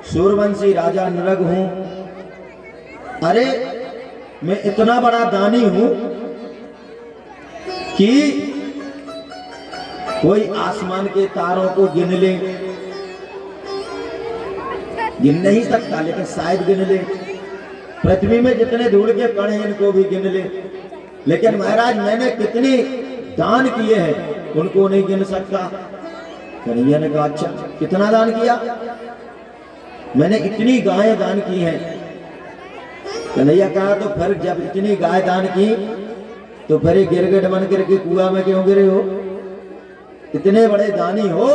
सूर्यवंशी राजा नृग हूं। अरे मैं इतना बड़ा दानी हूं कि कोई आसमान के तारों को गिन ले, गिन नहीं सकता लेकिन शायद गिन ले। पृथ्वी में जितने धूल के कण हैं इनको भी गिन ले, लेकिन महाराज मैंने कितने दान किए हैं उनको नहीं गिन सकता। कन्हैया ने कहा अच्छा कितना दान किया? मैंने इतनी गायें दान की हैं। कन्हैया कहा तो फिर जब इतनी गाय दान की तो फिर गिरगिट बन करके कुआं में क्यों गिरे हो? इतने बड़े दानी हो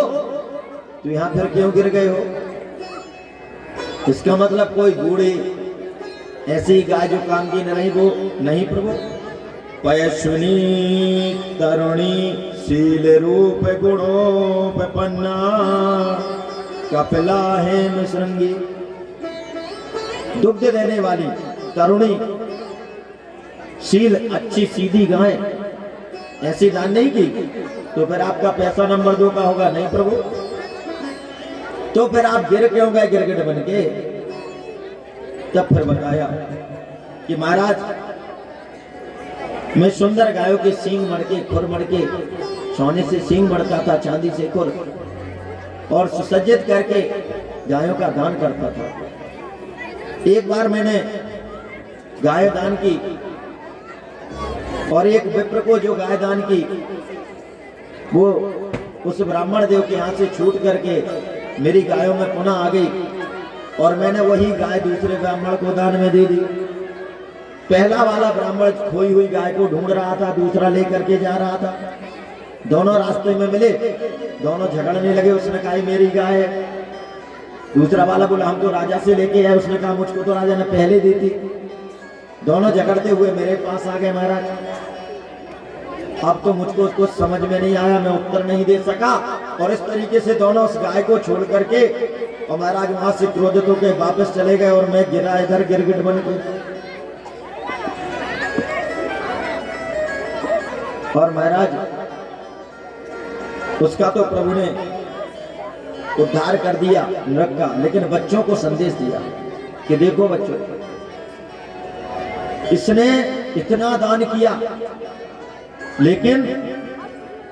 तो यहां फिर क्यों गिर गए हो? इसका मतलब कोई बूढ़ी ऐसी गाय जो काम की नहीं वो नहीं प्रभु। पयस्विनी तरुणी शील रूप गुणोपन्ना कपिला हेम श्रृंगी। दुग्ध देने वाली तरुणी शील अच्छी सीधी गाय ऐसी दान नहीं की तो फिर आपका पैसा नंबर 2 का होगा नहीं प्रभु। तो फिर आप गिर क्यों गए गिरगिट बन के? तब फिर बताया कि महाराज मैं सुंदर गायों के सींग मड़के खुर मड़के, सोने से सींग मड़ता था चांदी से खुर, और सुसज्जित करके गायों का दान करता था। एक बार मैंने गाय दान की और एक विप्र को जो गाय दान की वो उस ब्राह्मण देव के यहाँ से छूट करके मेरी गायों में पुनः आ गई और मैंने वही गाय दूसरे ब्राह्मण को दान में दे दी। पहला वाला ब्राह्मण खोई हुई गाय को ढूंढ रहा था, दूसरा लेकर के जा रहा था। दोनों रास्ते में मिले, दोनों झगड़ने लगे। उसने कहा मेरी गाय है, दूसरा वाला बोला हम तो राजा से लेके आए, उसने कहा मुझको तो राजा ने पहले दी थी। दोनों झगड़ते हुए मेरे पास आ गए महाराज। अब तो मुझको कुछ समझ में नहीं आया, मैं उत्तर नहीं दे सका और इस तरीके से दोनों उस गाय को छोड़ करके और महाराज वहां से क्रोधित होकर वापस चले गए और मैं गिरा इधर गिरगिट बन के। और महाराज उसका तो प्रभु ने उद्धार कर दिया नृग का, लेकिन बच्चों को संदेश दिया कि देखो बच्चों इसने इतना दान किया लेकिन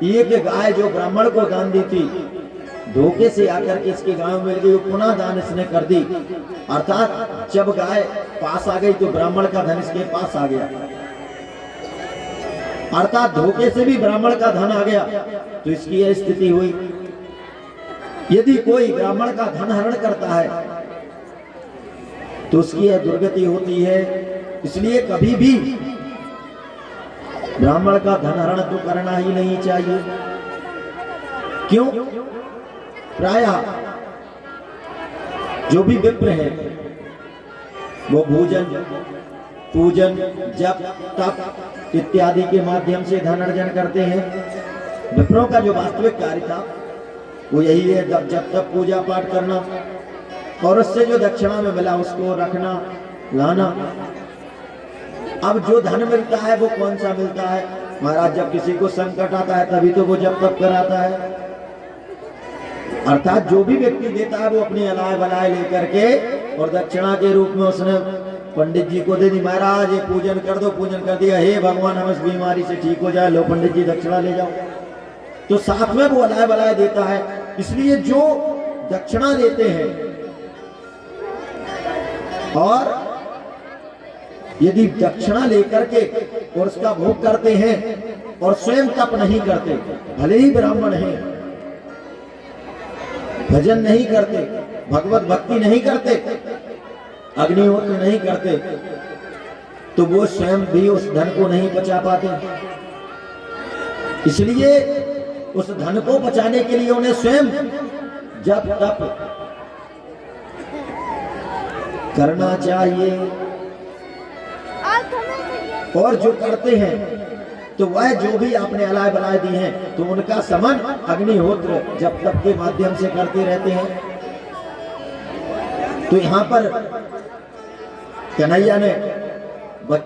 एक गाय जो ब्राह्मण को दान दी थी धोखे से आकर के इसकी गाय मिल गई, पुनः दान इसने कर दी। अर्थात जब गाय पास आ गई तो ब्राह्मण का धन इसके पास आ गया, अर्थात धोखे से भी ब्राह्मण का धन आ गया। तो इसकी यह स्थिति हुई। यदि कोई ब्राह्मण का धन हरण करता है तो उसकी यह दुर्गति होती है। इसलिए कभी भी ब्राह्मण का धन हरण तो करना ही नहीं चाहिए। क्यों? प्रायः जो भी विप्र है वो भोजन पूजन जप तप इत्यादि के माध्यम से धन अर्जन करते हैं। विप्रों का जो वास्तविक कार्य था वो यही है, जब तक पूजा पाठ करना और उससे जो दक्षिणा में मिला उसको रखना लाना। अब जो धन मिलता है वो कौन सा मिलता है महाराज? जब किसी को संकट आता है तभी तो वो जब तप कराता है। अर्थात जो भी व्यक्ति देता है वो अपनी अलाय बलाय लेकर के और दक्षिणा के रूप में उसने पंडित जी को दे दी। महाराज ये पूजन कर दो, पूजन कर दिया, हे भगवान हम इस बीमारी से ठीक हो जाए, लो पंडित जी दक्षिणा ले जाओ। तो साथ में वो अलाय बलाय देता है। इसलिए जो दक्षिणा देते हैं और यदि दक्षिणा लेकर के और उसका भोग करते हैं और स्वयं तप नहीं करते, भले ही ब्राह्मण हैं, भजन नहीं करते, भगवत भक्ति नहीं करते, अग्निहोत्र नहीं करते, तो वो स्वयं भी उस धन को नहीं बचा पाते। इसलिए उस धन को बचाने के लिए उन्हें स्वयं जप तप करना चाहिए। और जो करते हैं तो वह जो भी आपने अलाय बलाय दी हैं तो उनका समन अग्निहोत्र जप तप के माध्यम से करते रहते हैं। तो यहां पर कन्हैया ने